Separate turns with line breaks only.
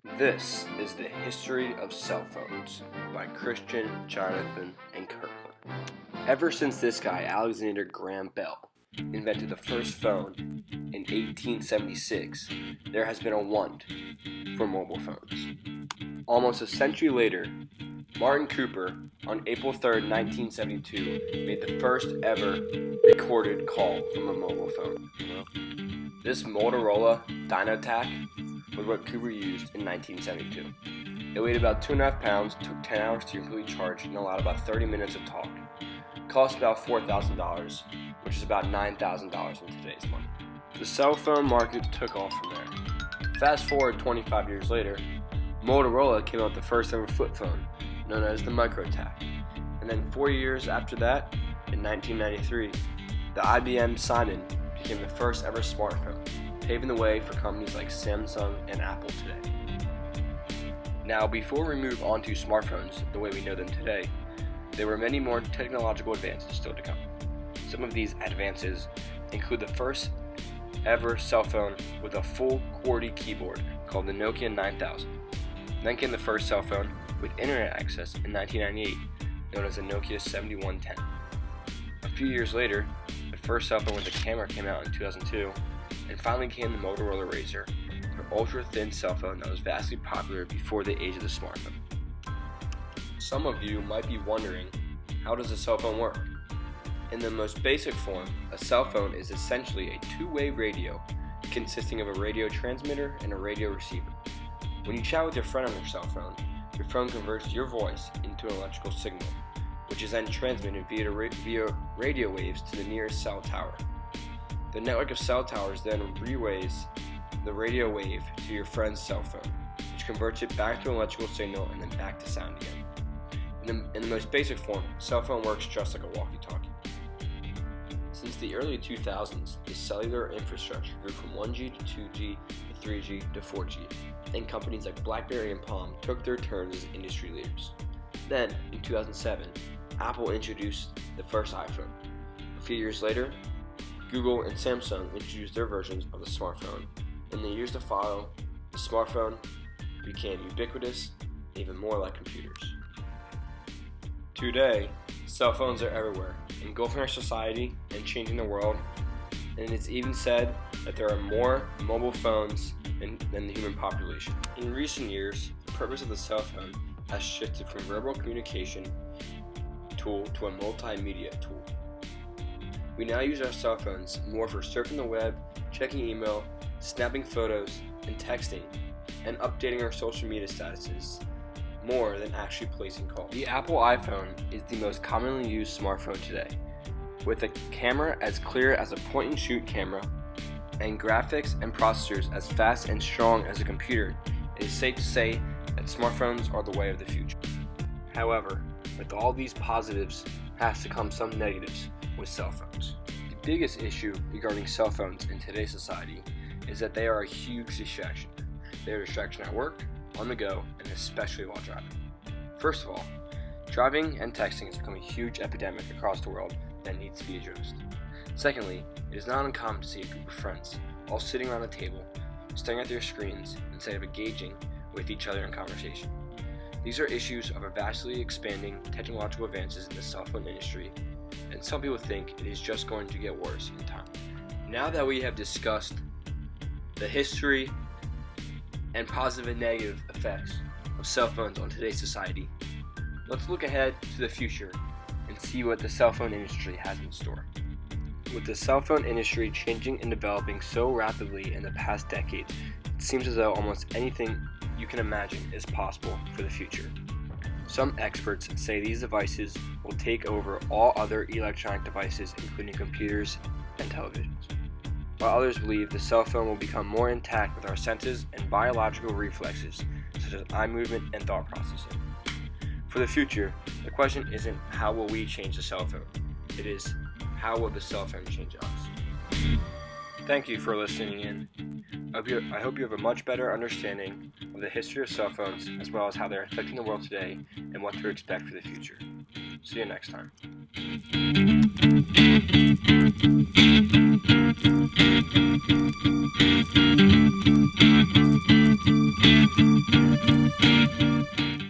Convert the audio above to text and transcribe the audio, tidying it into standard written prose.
This is the History of Cell Phones by Christian, Jonathan, and Kirkland. Ever since this guy, Alexander Graham Bell, invented the first phone in 1876, there has been a want for mobile phones. Almost a century later, Martin Cooper, on April 3rd, 1972, made the first ever recorded call from a mobile phone. This Motorola Dynotac was what Cooper used in 1972. It weighed about 2.5 pounds, took 10 hours to completely charge, and allowed about 30 minutes of talk. It cost about $4,000, which is about $9,000 in today's money. The cell phone market took off from there. Fast forward 25 years later, Motorola came out with the first ever flip phone, known as the MicroTac. And then 4 years after that, in 1993, the IBM Simon became the first ever smartphone, paving the way for companies like Samsung and Apple today. Now, before we move on to smartphones the way we know them today, there were many more technological advances still to come. Some of these advances include the first ever cell phone with a full QWERTY keyboard called the Nokia 9000. Then came the first cell phone with internet access in 1998, known as the Nokia 7110. A few years later, the first cell phone with a camera came out in 2002, and finally came the Motorola Razr, an ultra-thin cell phone that was vastly popular before the age of the smartphone. Some of you might be wondering, how does a cell phone work? In the most basic form, a cell phone is essentially a two-way radio consisting of a radio transmitter and a radio receiver. When you chat with your friend on your phone converts your voice into an electrical signal, which is then transmitted via radio waves to the nearest cell tower. The network of cell towers then relays the radio wave to your friend's cell phone, which converts it back to an electrical signal and then back to sound again. In the most basic form, a cell phone works just like a walkie-talkie. Since the early 2000s, the cellular infrastructure grew from 1G to 2G to 3G to 4G, and companies like BlackBerry and Palm took their turns as industry leaders. Then, in 2007, Apple introduced the first iPhone. A few years later, Google and Samsung introduced their versions of the smartphone. In the years to follow, the smartphone became ubiquitous and even more like computers. Today, cell phones are everywhere, engulfing our society and changing the world, and it's even said that there are more mobile phones than the human population. In recent years, the purpose of the cell phone has shifted from verbal communication tool to a multimedia tool. We now use our cell phones more for surfing the web, checking email, snapping photos, and texting, and updating our social media statuses more than actually placing calls. The Apple iPhone is the most commonly used smartphone today, with a camera as clear as a point-and-shoot camera and graphics and processors as fast and strong as a computer. It is safe to say that smartphones are the way of the future. However, with all these positives has to come some negatives with cell phones. The biggest issue regarding cell phones in today's society is that they are a huge distraction. They are a distraction at work, on the go, and especially while driving. First of all, driving and texting has become a huge epidemic across the world that needs to be addressed. Secondly, it is not uncommon to see a group of friends all sitting around a table, staring at their screens instead of engaging with each other in conversation. These are issues of a vastly expanding technological advances in the cell phone industry, and some people think it is just going to get worse in time. Now that we have discussed the history and positive and negative effects of cell phones on today's society, let's look ahead to the future and see what the cell phone industry has in store. With the cell phone industry changing and developing so rapidly in the past decade, it seems as though almost anything you can imagine is possible for the future. Some experts say these devices will take over all other electronic devices, including computers and televisions, while others believe the cell phone will become more intact with our senses and biological reflexes, such as eye movement and thought processing. For the future, the question isn't how will we change the cell phone, it is how will the cell phone change us. Thank you for listening in. I hope you have a much better understanding of the history of cell phones, as well as how they're affecting the world today and what to expect for the future. See you next time.